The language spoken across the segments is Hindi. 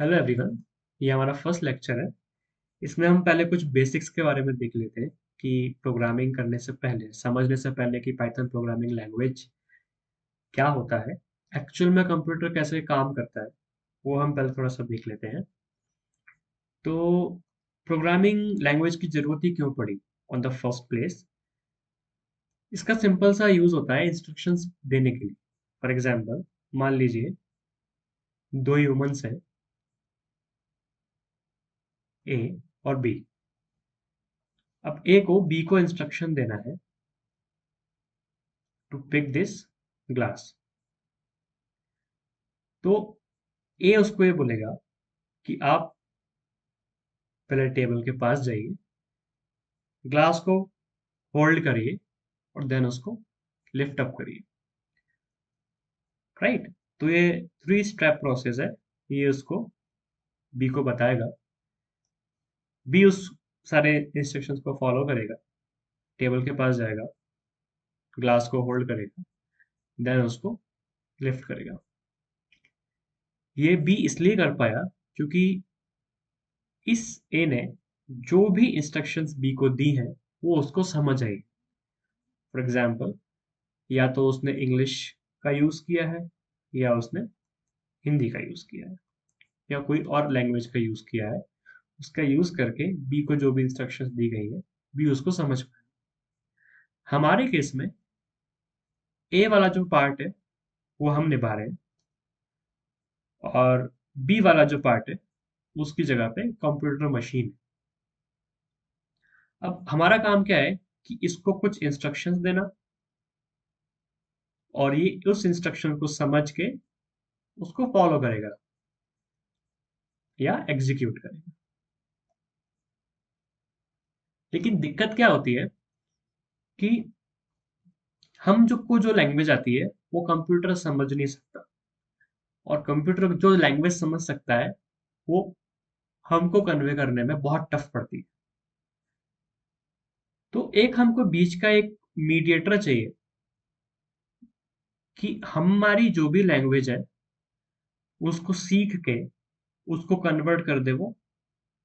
Hello everyone. ये हमारा फर्स्ट लेक्चर है। इसमें हम पहले कुछ बेसिक्स के बारे में देख लेते हैं कि प्रोग्रामिंग करने से पहले, समझने से पहले कि पाइथन प्रोग्रामिंग लैंग्वेज क्या होता है, एक्चुअल में कंप्यूटर कैसे काम करता है, वो हम पहले थोड़ा सा देख लेते हैं। तो प्रोग्रामिंग लैंग्वेज की ज़रूरत ही क्यों पड़ी ऑन द फर्स्ट प्लेस? इसका सिंपल सा यूज़ होता है इंस्ट्रक्शंस देने के लिए। फॉर एग्जांपल, मान लीजिए दो ह्यूमंस हैं, ए और बी। अब ए को बी को इंस्ट्रक्शन देना है टू पिक दिस ग्लास। तो ए उसको ये बोलेगा कि आप पहले टेबल के पास जाइए, ग्लास को होल्ड करिए और देन उसको लिफ्ट अप करिए। राइट? तो ये थ्री स्टेप प्रोसेस है। ये उसको बी को बताएगा, बी उस सारे इंस्ट्रक्शंस को फॉलो करेगा, टेबल के पास जाएगा, ग्लास को होल्ड करेगा, देन उसको लिफ्ट करेगा। ये बी इसलिए कर पाया क्योंकि इस ए ने जो भी इंस्ट्रक्शंस बी को दी हैं वो उसको समझ आई। फॉर एग्जाम्पल, या तो उसने इंग्लिश का यूज़ किया है, या उसने हिंदी का यूज़ किया है, या कोई और लैंग्वेज का यूज़ किया है। उसका यूज़ करके बी को जो भी इंस्ट्रक्शंस दी गई है, बी उसको समझ पाए। हमारे केस में ए वाला जो पार्ट है वो हम निभा रहे हैं, और बी वाला जो पार्ट है उसकी जगह पे कंप्यूटर मशीन है। अब हमारा काम क्या है कि इसको कुछ इंस्ट्रक्शंस देना, और ये उस इंस्ट्रक्शन को समझ के उसको फॉलो करेगा या एग्जीक्यूट करेगा। लेकिन दिक्कत क्या होती है कि हम जो को जो लैंग्वेज आती है वो कंप्यूटर समझ नहीं सकता, और कंप्यूटर जो लैंग्वेज समझ सकता है वो हमको कन्वे करने में बहुत टफ पड़ती है। तो एक हमको बीच का एक मीडिएटर चाहिए कि हमारी जो भी लैंग्वेज है उसको सीख के उसको कन्वर्ट कर दे वो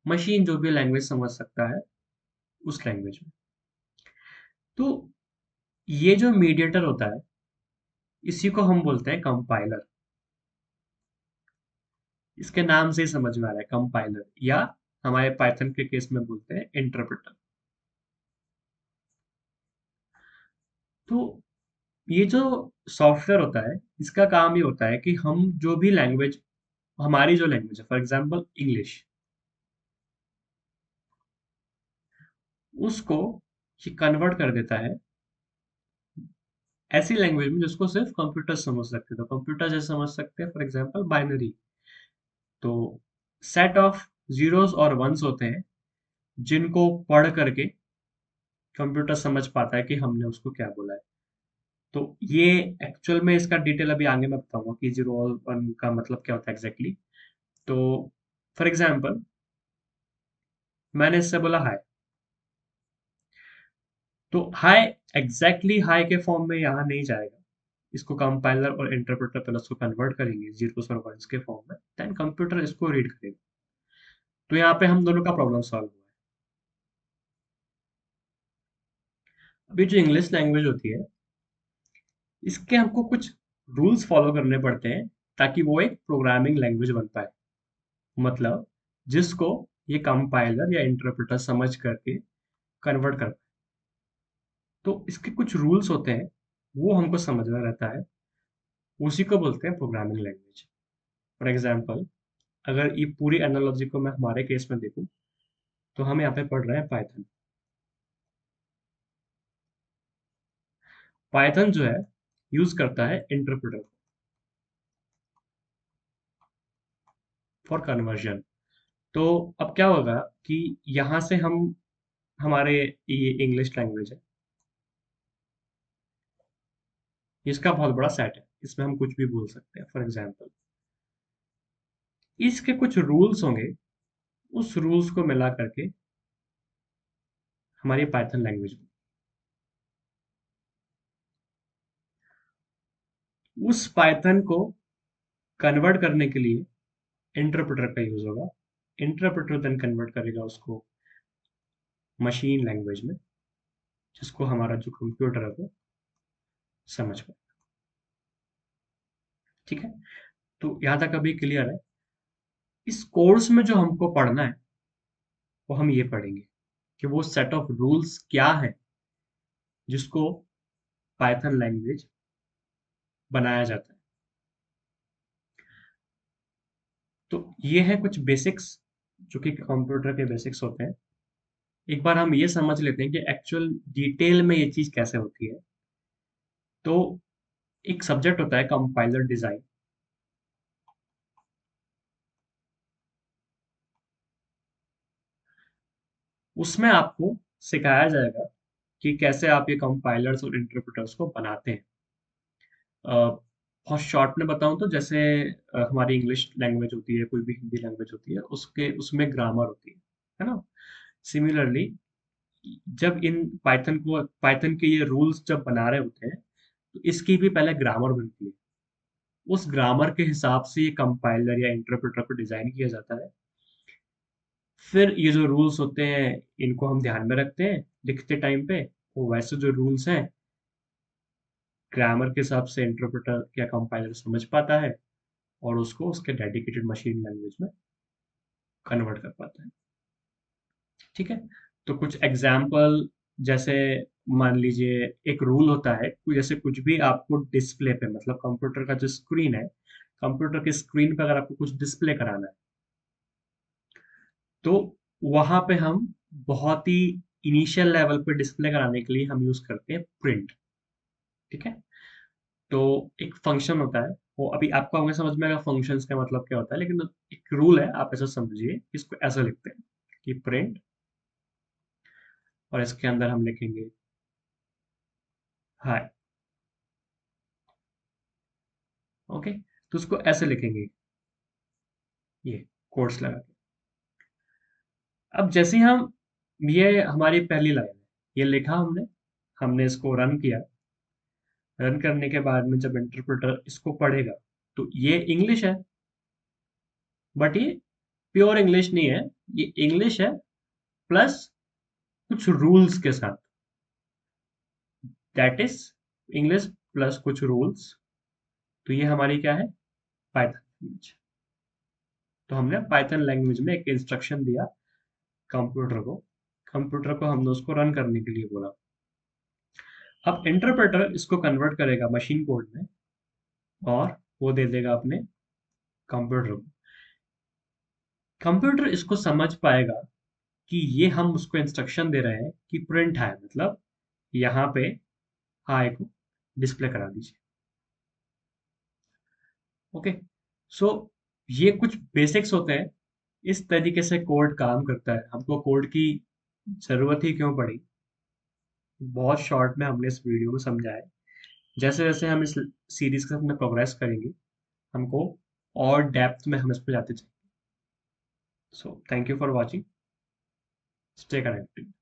मशीन जो भी लैंग्वेज समझ सकता है उस लैंग्वेज में। तो ये जो मीडिएटर होता है इसी को हम बोलते हैं कंपाइलर। इसके नाम से ही समझ में आ रहा है, कंपाइलर, या हमारे पाइथन के केस में बोलते हैं इंटरप्रेटर। तो ये जो सॉफ्टवेयर होता है इसका काम ये होता है कि हम जो भी लैंग्वेज, हमारी जो लैंग्वेज है, फॉर एग्जांपल इंग्लिश, उसको ये कन्वर्ट कर देता है ऐसी लैंग्वेज में जिसको सिर्फ कंप्यूटर समझ सकते हैं। तो कंप्यूटर जैसे समझ सकते हैं, फॉर एग्जांपल बाइनरी। तो सेट ऑफ जीरोस और वंस होते हैं जिनको पढ़ करके कंप्यूटर समझ पाता है कि हमने उसको क्या बोला है। तो ये एक्चुअल में इसका डिटेल अभी आगे मैं बताऊंगा कि जीरो और वन का मतलब क्या होता है एग्जैक्टली। तो फॉर एग्जांपल, मैंने इससे बोला हाय, तो हाय एग्जैक्टली हाय के फॉर्म में यहाँ नहीं जाएगा। इसको कंपाइलर और इंटरप्रेटर पहले उसको कन्वर्ट करेंगे जीरोस और वंस के फॉर्म में, देन कंप्यूटर इसको रीड करेगा। तो यहाँ पे हम दोनों का प्रॉब्लम सॉल्व हुआ है। अभी जो इंग्लिश लैंग्वेज होती है इसके हमको कुछ रूल्स फॉलो करने पड़ते हैं ताकि वो एक प्रोग्रामिंग लैंग्वेज बन पाए। मतलब जिसको ये कंपाइलर या इंटरप्रेटर समझ करके कन्वर्ट कर पाए। तो इसके कुछ रूल्स होते हैं, वो हमको समझना रहता है, उसी को बोलते हैं प्रोग्रामिंग लैंग्वेज। फॉर एग्जांपल, अगर ये पूरी एनालॉजी को मैं हमारे केस में देखूं, तो हम यहाँ पे पढ़ रहे हैं पाइथन। पाइथन जो है यूज करता है इंटरप्रेटर फॉर कन्वर्जन। तो अब क्या होगा कि यहाँ से हम, हमारे ये इंग्लिश लैंग्वेज है, इसका बहुत बड़ा सेट है, इसमें हम कुछ भी बोल सकते हैं। फॉर एग्जांपल, इसके कुछ रूल्स होंगे, उस रूल्स को मिला करके हमारी पाइथन लैंग्वेज में, उस पाइथन को कन्वर्ट करने के लिए इंटरप्रेटर का यूज होगा। इंटरप्रेटर देन कन्वर्ट करेगा उसको मशीन लैंग्वेज में, जिसको हमारा जो कंप्यूटर है वो समझ पाए। ठीक है, तो यहाँ तक अभी क्लियर है। इस कोर्स में जो हमको पढ़ना है वो हम ये पढ़ेंगे कि वो सेट ऑफ रूल्स क्या है जिसको पाइथन लैंग्वेज बनाया जाता है। तो ये है कुछ बेसिक्स जो कि कंप्यूटर के बेसिक्स होते हैं। एक बार हम ये समझ लेते हैं कि एक्चुअल डिटेल में ये चीज कैसे होती है। तो एक सब्जेक्ट होता है कंपाइलर डिजाइन। उसमें आपको सिखाया जाएगा कि कैसे आप ये कंपाइलर्स और इंटरप्रेटर्स को बनाते हैं। बहुत शॉर्ट में बताऊं तो जैसे हमारी इंग्लिश लैंग्वेज होती है, कोई भी हिंदी लैंग्वेज होती है, उसके उसमें ग्रामर होती है ना। सिमिलरली जब इन पाइथन के ये रूल्स जब बना रहे होते हैं तो इसकी भी पहले ग्रामर बनती है। उस ग्रामर के हिसाब से ये कंपाइलर या इंटरप्रेटर को डिजाइन किया जाता है। फिर ये जो रूल्स होते हैं इनको हम ध्यान में रखते हैं लिखते टाइम पे। वो वैसे जो रूल्स हैं ग्रामर के हिसाब से इंटरप्रेटर या कंपाइलर समझ पाता है और उसको उसके डेडिकेटेड मशीन लैंग्वेज में कन्वर्ट कर पाता है। ठीक है, तो कुछ एग्जाम्पल जैसे मान लीजिए एक रूल होता है जैसे कुछ भी आपको डिस्प्ले पे, मतलब कंप्यूटर का जो स्क्रीन है, कंप्यूटर के स्क्रीन पे अगर आपको कुछ डिस्प्ले कराना है तो वहां पे हम बहुत ही इनिशियल लेवल पे डिस्प्ले कराने के लिए हम यूज करते हैं प्रिंट। ठीक है, तो एक फंक्शन होता है, वो अभी आपको हमें समझ में आएगा फंक्शंस का मतलब क्या होता है, लेकिन एक रूल है, आप ऐसा समझिए, इसको ऐसा लिखते हैं कि प्रिंट, और इसके अंदर हम लिखेंगे हाय। ओके, तो उसको ऐसे लिखेंगे, ये कोट्स लगा के। अब जैसे ही हम, ये हमारी पहली लाइन है, ये लिखा हमने, हमने इसको रन किया। रन करने के बाद में जब इंटरप्रेटर इसको पढ़ेगा तो ये इंग्लिश है, बट ये प्योर इंग्लिश नहीं है, ये इंग्लिश है प्लस कुछ रूल्स के साथ। दैट इज इंग्लिश प्लस कुछ रूल्स। तो ये हमारी क्या है, पाइथन लैंग्वेज। तो हमने पाइथन लैंग्वेज में एक इंस्ट्रक्शन दिया कंप्यूटर को, कंप्यूटर को हमने उसको रन करने के लिए बोला। अब इंटरप्रेटर इसको कन्वर्ट करेगा मशीन कोड में और वो दे देगा अपने कंप्यूटर को। कंप्यूटर इसको समझ पाएगा कि ये हम उसको इंस्ट्रक्शन दे रहे हैं कि प्रिंट है, मतलब यहाँ पे हाई को डिस्प्ले करा दीजिए। ओके, सो ये कुछ बेसिक्स होते हैं। इस तरीके से कोड काम करता है। हमको कोड की जरूरत ही क्यों पड़ी, बहुत शॉर्ट में हमने इस वीडियो में समझा है। जैसे जैसे हम इस सीरीज के साथ में प्रोग्रेस करेंगे हमको और डेप्थ में हम इस पर जाते जाएंगे। So thank you for watching, stay connected.